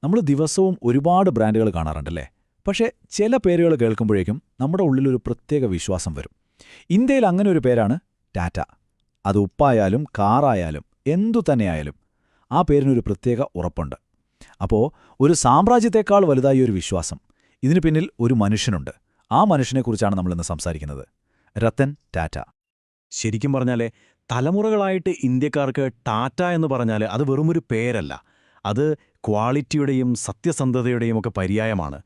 നമ്മൾ ദിവസവും ഒരുപാട് ബ്രാൻഡുകൾ കാണാറുണ്ടല്ലേ? പക്ഷേ ചില പേരുകൾ കേൾക്കുമ്പോഴേക്കും നമ്മുടെ ഉള്ളിലൊരു പ്രത്യേക വിശ്വാസം വരും. ഇന്ത്യയിൽ അങ്ങനെ ഒരു പേരാണ് ടാറ്റ. അത് ഉപ്പായാലും കാറായാലും എന്തു തന്നെയായാലും ആ പേരിനൊരു പ്രത്യേക ഉറപ്പുണ്ട്. അപ്പോൾ ഒരു സാമ്രാജ്യത്തെക്കാൾ വലുതായി ഒരു വിശ്വാസം. ഇതിനു പിന്നിൽ ഒരു മനുഷ്യനുണ്ട്. ആ മനുഷ്യനെക്കുറിച്ചാണ് നമ്മളിന്ന് സംസാരിക്കുന്നത്. രത്തൻ ടാറ്റ. ശരിക്കും പറഞ്ഞാലേ, തലമുറകളായിട്ട് ഇന്ത്യക്കാർക്ക് ടാറ്റ എന്ന് പറഞ്ഞാൽ അത് വെറുമൊരു പേരല്ല. അത് ക്വാളിറ്റിയുടെയും സത്യസന്ധതയുടെയും ഒക്കെ പര്യായമാണ്.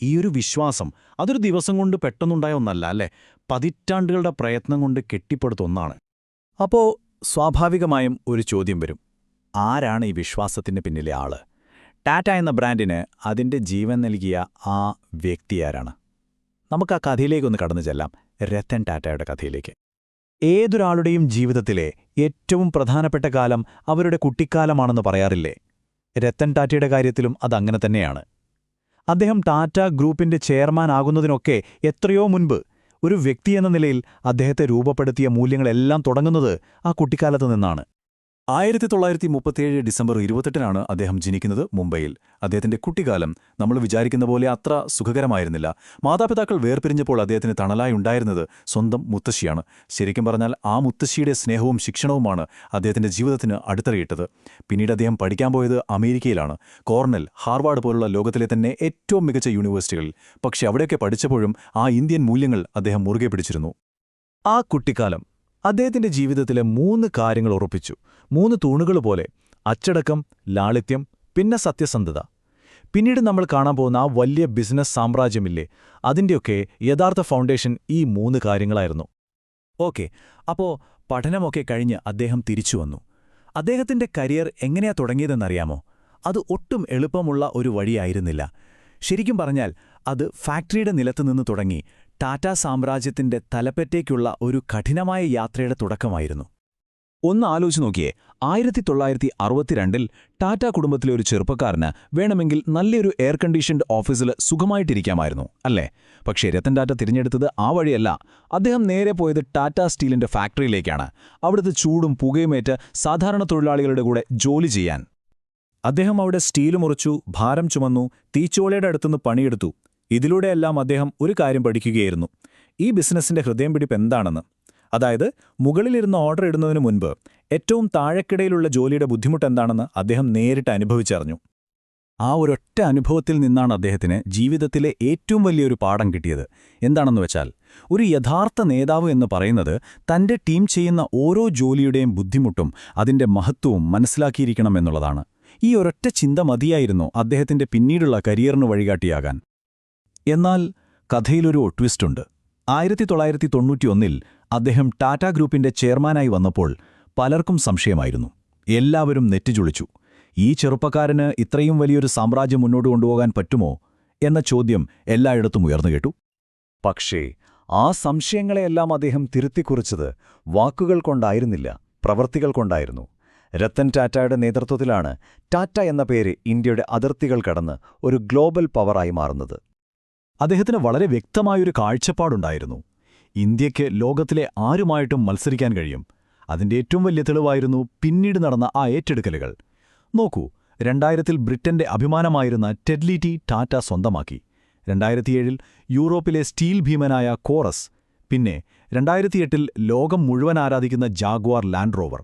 ഈയൊരു വിശ്വാസം അതൊരു ദിവസം കൊണ്ട് പെട്ടെന്നുണ്ടായ ഒന്നല്ല, അല്ലേ? പതിറ്റാണ്ടുകളുടെ പ്രയത്നം കൊണ്ട് കെട്ടിപ്പടുത്ത ഒന്നാണ്. അപ്പോൾ സ്വാഭാവികമായും ഒരു ചോദ്യം വരും. ആരാണ് ഈ വിശ്വാസത്തിന് പിന്നിലെ ആള്? ടാറ്റ എന്ന ബ്രാൻഡിന് അതിൻ്റെ ജീവൻ നൽകിയ ആ വ്യക്തിയാരാണ്? നമുക്ക് ആ കഥയിലേക്കൊന്ന് കടന്നു ചെല്ലാം. രത്തൻ ടാറ്റയുടെ കഥയിലേക്ക്. ഏതൊരാളുടെയും ജീവിതത്തിലെ ഏറ്റവും പ്രധാനപ്പെട്ട കാലം അവരുടെ കുട്ടിക്കാലമാണെന്ന് പറയാറില്ലേ? രത്തൻ ടാറ്റയുടെ കാര്യത്തിലും അതങ്ങനെ തന്നെയാണ്. അദ്ദേഹം ടാറ്റ ഗ്രൂപ്പിന്റെ ചെയർമാൻ ആകുന്നതിനൊക്കെ എത്രയോ മുൻപ് ഒരു വ്യക്തിയെന്ന നിലയിൽ അദ്ദേഹത്തെ രൂപപ്പെടുത്തിയ മൂല്യങ്ങളെല്ലാം തുടങ്ങുന്നത് ആ കുട്ടിക്കാലത്ത് നിന്നാണ്. 1937 ഡിസംബർ 28-നാണ് അദ്ദേഹം ജനിക്കുന്നത് മുംബൈയിൽ. അദ്ദേഹത്തിന്റെ കുട്ടിക്കാലം നമ്മൾ വിചാരിക്കുന്ന പോലെ അത്ര സുഖകരമായിരുന്നില്ല. മാതാപിതാക്കൾ വേർപിരിഞ്ഞപ്പോൾ അദ്ദേഹത്തിന് തണലായി ഉണ്ടായിരുന്നത് സ്വന്തം മുത്തശ്ശിയാണ്. ശരിക്കും പറഞ്ഞാൽ ആ മുത്തശ്ശിയുടെ സ്നേഹവും ശിക്ഷണവുമാണ് അദ്ദേഹത്തിന്റെ ജീവിതത്തിന് അടിത്തറയിട്ടത്. പിന്നീട് അദ്ദേഹം പഠിക്കാൻ പോയത് അമേരിക്കയിലാണ്. കോർണൽ, ഹാർവാർഡ് പോലുള്ള ലോകത്തിലെ തന്നെ ഏറ്റവും മികച്ച യൂണിവേഴ്സിറ്റികളിൽ. പക്ഷെ അവിടെയൊക്കെ പഠിച്ചപ്പോഴും ആ ഇന്ത്യൻ മൂല്യങ്ങൾ അദ്ദേഹം മുറുകെ പിടിച്ചിരുന്നു. ആ കുട്ടിക്കാലം അദ്ദേഹത്തിന്റെ ജീവിതത്തിലെ 3 കാര്യങ്ങൾ ഉറപ്പിച്ചു. 3 തൂണുകൾ പോലെ: അച്ചടക്കം, ലാളിത്യം, പിന്നെ സത്യസന്ധത. പിന്നീട് നമ്മൾ കാണാൻ പോകുന്ന ആ വലിയ ബിസിനസ് സാമ്രാജ്യമില്ലേ, അതിൻ്റെയൊക്കെ യഥാർത്ഥ ഫൗണ്ടേഷൻ ഈ 3 കാര്യങ്ങളായിരുന്നു. ഓക്കെ, അപ്പോൾ പഠനമൊക്കെ കഴിഞ്ഞ് അദ്ദേഹം തിരിച്ചുവന്നു. അദ്ദേഹത്തിന്റെ കരിയർ എങ്ങനെയാ തുടങ്ങിയതെന്നറിയാമോ? അത് ഒട്ടും എളുപ്പമുള്ള ഒരു വഴിയായിരുന്നില്ല. ശരിക്കും പറഞ്ഞാൽ അത് ഫാക്ടറിയുടെ നിലത്തുനിന്ന് തുടങ്ങി ടാറ്റ സാമ്രാജ്യത്തിന്റെ തലപ്പറ്റേക്കുള്ള ഒരു കഠിനമായ യാത്രയുടെ തുടക്കമായിരുന്നു. ഒന്ന് ആലോചിച്ച് നോക്കിയേ, 1962-ൽ ടാറ്റ കുടുംബത്തിലെ ഒരു ചെറുപ്പക്കാരന് വേണമെങ്കിൽ നല്ലൊരു എയർ കണ്ടീഷൻഡ് ഓഫീസിൽ സുഖമായിട്ടിരിക്കാമായിരുന്നു, അല്ലേ? പക്ഷേ രത്തൻ ടാറ്റ തിരഞ്ഞെടുത്തത് ആ വഴിയല്ല. അദ്ദേഹം നേരെ പോയത് ടാറ്റ സ്റ്റീലിന്റെ ഫാക്ടറിയിലേക്കാണ്. അവിടുത്തെ ചൂടും പുകയുമേറ്റ് സാധാരണ തൊഴിലാളികളുടെ കൂടെ ജോലി ചെയ്യാൻ. അദ്ദേഹം അവിടെ സ്റ്റീല് മുറിച്ചു, ഭാരം ചുമന്നു, തീച്ചോളയുടെ അടുത്തുനിന്ന് പണിയെടുത്തു. ഇതിലൂടെയെല്ലാം അദ്ദേഹം ഒരു കാര്യം പഠിക്കുകയായിരുന്നു: ഈ ബിസിനസ്സിന്റെ ഹൃദയം പിടിപ്പ് എന്താണെന്ന്. അതായത്, മുകളിലിരുന്ന് ഓർഡർ ഇടുന്നതിനു മുൻപ് ഏറ്റവും താഴെക്കിടയിലുള്ള ജോലിയുടെ ബുദ്ധിമുട്ടെന്താണെന്ന് അദ്ദേഹം നേരിട്ട് അനുഭവിച്ചറിഞ്ഞു. ആ ഒരൊറ്റ അനുഭവത്തിൽ നിന്നാണ് അദ്ദേഹത്തിന് ജീവിതത്തിലെ ഏറ്റവും വലിയൊരു പാഠം കിട്ടിയത്. എന്താണെന്ന് വെച്ചാൽ, ഒരു യഥാർത്ഥ നേതാവ് എന്ന് പറയുന്നത് തന്റെ ടീം ചെയ്യുന്ന ഓരോ ജോലിയുടെയും ബുദ്ധിമുട്ടും അതിന്റെ മഹത്വവും മനസ്സിലാക്കിയിരിക്കണമെന്നുള്ളതാണ്. ഈ ഒരൊറ്റ ചിന്ത മതിയായിരുന്നു അദ്ദേഹത്തിന്റെ പിന്നീടുള്ള കരിയറിന് വഴികാട്ടിയാകാൻ. എന്നാൽ കഥയിലൊരു ട്വിസ്റ്റുണ്ട്. 1991-ൽ അദ്ദേഹം ടാറ്റ ഗ്രൂപ്പിന്റെ ചെയർമാനായി വന്നപ്പോൾ പലർക്കും സംശയമായിരുന്നു. എല്ലാവരും നെറ്റിചുളിച്ചു. ഈ ചെറുപ്പക്കാരന് ഇത്രയും വലിയൊരു സാമ്രാജ്യം മുന്നോട്ട് കൊണ്ടുപോകാൻ പറ്റുമോ എന്ന ചോദ്യം എല്ലായിടത്തും ഉയർന്നുകേട്ടു. പക്ഷേ ആ സംശയങ്ങളെയെല്ലാം അദ്ദേഹം തിരുത്തിക്കുറിച്ചത് വാക്കുകൾ കൊണ്ടായിരുന്നില്ല, പ്രവൃത്തികൾ കൊണ്ടായിരുന്നു. രത്തൻ ടാറ്റയുടെ നേതൃത്വത്തിലാണ് ടാറ്റ എന്ന പേര് ഇന്ത്യയുടെ അതിർത്തികൾ കടന്ന് ഒരു ഗ്ലോബൽ പവറായി മാറുന്നത്. അദ്ദേഹത്തിന് വളരെ വ്യക്തമായൊരു കാഴ്ചപ്പാടുണ്ടായിരുന്നു. ഇന്ത്യയ്ക്ക് ലോകത്തിലെ ആരുമായിട്ടും മത്സരിക്കാൻ കഴിയും. അതിന്റെ ഏറ്റവും വലിയ തെളിവായിരുന്നു പിന്നീട് നടന്ന ആ ഏറ്റെടുക്കലുകൾ. നോക്കൂ, 2000-ൽ ബ്രിട്ടന്റെ അഭിമാനമായിരുന്ന ടെഡ്ലിറ്റി ടാറ്റ സ്വന്തമാക്കി. 2007-ൽ യൂറോപ്പിലെ സ്റ്റീൽ ഭീമനായ കോറസ്. പിന്നെ 2008-ൽ ലോകം മുഴുവൻ ആരാധിക്കുന്ന ജാഗ്വാർ ലാൻഡ് റോവർ.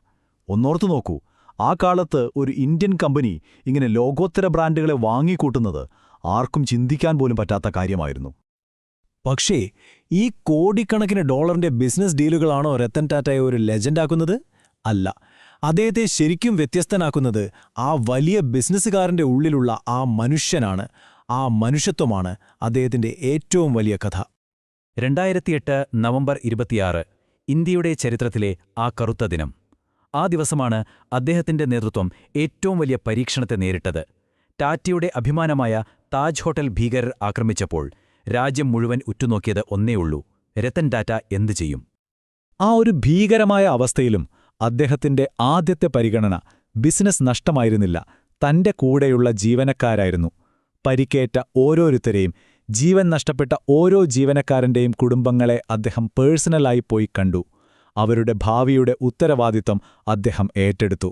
ഒന്നോർത്തു നോക്കൂ, ആ കാലത്ത് ഒരു ഇന്ത്യൻ കമ്പനി ഇങ്ങനെ ലോകോത്തര ബ്രാൻഡുകളെ വാങ്ങിക്കൂട്ടുന്നത് ആർക്കും ചിന്തിക്കാൻ പോലും പറ്റാത്ത കാര്യമായിരുന്നു. പക്ഷേ ഈ കോടിക്കണക്കിന് ഡോളറിന്റെ ബിസിനസ് ഡീലുകളാണോ രത്തൻ ടാറ്റയെ ഒരു ലെജൻഡാക്കുന്നത്? അല്ല. അദ്ദേഹത്തെ ശരിക്കും വ്യത്യസ്തനാക്കുന്നത് ആ വലിയ ബിസിനസ്സുകാരന്റെ ഉള്ളിലുള്ള ആ മനുഷ്യനാണ്. ആ മനുഷ്യത്വമാണ് അദ്ദേഹത്തിന്റെ ഏറ്റവും വലിയ കഥ. 2008 നവംബർ 26, ഇന്ത്യയുടെ ചരിത്രത്തിലെ ആ കറുത്ത ദിനം. ആ ദിവസമാണ് അദ്ദേഹത്തിന്റെ നേതൃത്വം ഏറ്റവും വലിയ പരീക്ഷണത്തെ നേരിട്ടത്. ടാറ്റയുടെ അഭിമാനമായ താജ് ഹോട്ടൽ ഭീകരർ ആക്രമിച്ചപ്പോൾ രാജ്യം മുഴുവൻ ഉറ്റുനോക്കിയത് ഒന്നേയുള്ളൂ: രത്തൻ ടാറ്റ എന്തു ചെയ്യും? ആ ഒരു ഭീകരമായ അവസ്ഥയിലും അദ്ദേഹത്തിന്റെ ആദ്യത്തെ പരിഗണന ബിസിനസ് നഷ്ടമായിരുന്നില്ല, തന്റെ കൂടെയുള്ള ജീവനക്കാരായിരുന്നു. പരിക്കേറ്റ ഓരോരുത്തരെയും, ജീവൻ നഷ്ടപ്പെട്ട ഓരോ ജീവനക്കാരന്റെയും കുടുംബങ്ങളെ അദ്ദേഹം പേഴ്സണലായി പോയി കണ്ടു. അവരുടെ ഭാവിയുടെ ഉത്തരവാദിത്തം അദ്ദേഹം ഏറ്റെടുത്തു.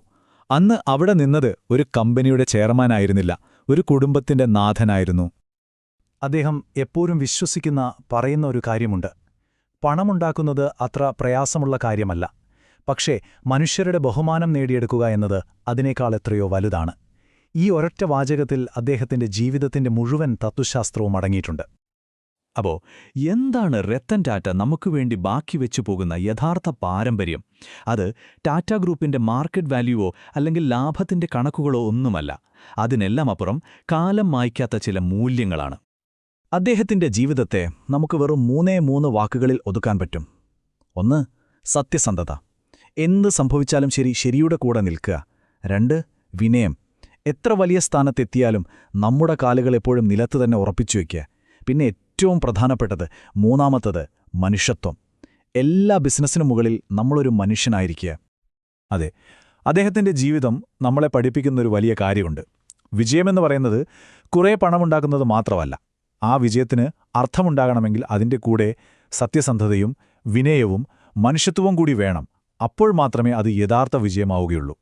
അന്ന് അവിടെ നിന്നത് ഒരു കമ്പനിയുടെ ചെയർമാനായിരുന്നില്ല, ഒരു കുടുംബത്തിന്റെ നാഥനായിരുന്നു. അദ്ദേഹം എപ്പോഴും പറയുന്ന ഒരു കാര്യമുണ്ട്. പണമുണ്ടാക്കുന്നത് അത്ര പ്രയാസമുള്ള കാര്യമല്ല, പക്ഷേ മനുഷ്യരുടെ ബഹുമാനം നേടിയെടുക്കുക എന്നത് അതിനേക്കാൾ എത്രയോ വലുതാണ്. ഈ ഒരൊറ്റ വാചകത്തിൽ അദ്ദേഹത്തിന്റെ ജീവിതത്തിന്റെ മുഴുവൻ തത്വശാസ്ത്രവും അടങ്ങിയിട്ടുണ്ട്. അപ്പോ എന്താണ് രത്തൻ ടാറ്റ നമുക്ക് വേണ്ടി ബാക്കി വെച്ചു പോകുന്ന യഥാർത്ഥ പാരമ്പര്യം? അത് ടാറ്റ ഗ്രൂപ്പിന്റെ മാർക്കറ്റ് വാല്യൂവോ അല്ലെങ്കിൽ ലാഭത്തിന്റെ കണക്കുകളോ ഒന്നുമല്ല. അതിനെല്ലാം അപ്പുറം കാലം മായ്ക്കാത്ത ചില മൂല്യങ്ങളാണ്. അദ്ദേഹത്തിന്റെ ജീവിതത്തെ നമുക്ക് വെറും 3 വാക്കുകളിൽ ഒതുക്കാൻ പറ്റും. 1. സത്യസന്ധത. എന്ത് സംഭവിച്ചാലും ശരിയുടെ കൂടെ നിൽക്കുക. 2. വിനയം. എത്ര വലിയ സ്ഥാനത്തെത്തിയാലും നമ്മുടെ കാലുകൾ എപ്പോഴും നിലത്ത് തന്നെ ഉറപ്പിച്ചു വയ്ക്കുക. പിന്നെ ഏറ്റവും പ്രധാനപ്പെട്ടത് 3. മനുഷ്യത്വം. എല്ലാ ബിസിനസ്സിനു മുകളിൽ നമ്മളൊരു മനുഷ്യനായിരിക്കുക. അതെ, അദ്ദേഹത്തിന്റെ ജീവിതം നമ്മളെ പഠിപ്പിക്കുന്നൊരു വലിയ കാര്യമുണ്ട്. വിജയമെന്ന് പറയുന്നത് കുറേ പണമുണ്ടാക്കുന്നത് മാത്രമല്ല. ആ വിജയത്തിന് അർത്ഥമുണ്ടാകണമെങ്കിൽ അതിൻ്റെ കൂടെ സത്യസന്ധതയും വിനയവും മനുഷ്യത്വവും കൂടി വേണം. അപ്പോൾ മാത്രമേ അത് യഥാർത്ഥ വിജയമാവുകയുള്ളൂ.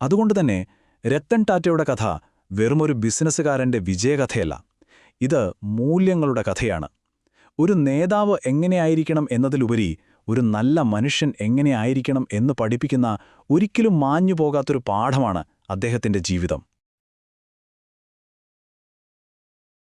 അതുകൊണ്ടുതന്നെ രത്തൻ ടാറ്റയുടെ കഥ വെറുമൊരു ബിസിനസ്സുകാരന്റെ വിജയകഥയല്ല. ഇത് മൂല്യങ്ങളുടെ കഥയാണ്. ഒരു നേതാവ് എങ്ങനെയായിരിക്കണം എന്നതിലുപരി ഒരു നല്ല മനുഷ്യൻ എങ്ങനെയായിരിക്കണം എന്ന് പഠിപ്പിക്കുന്ന ഒരിക്കലും മാഞ്ഞുപോകാത്തൊരു പാഠമാണ് അദ്ദേഹത്തിന്റെ ജീവിതം.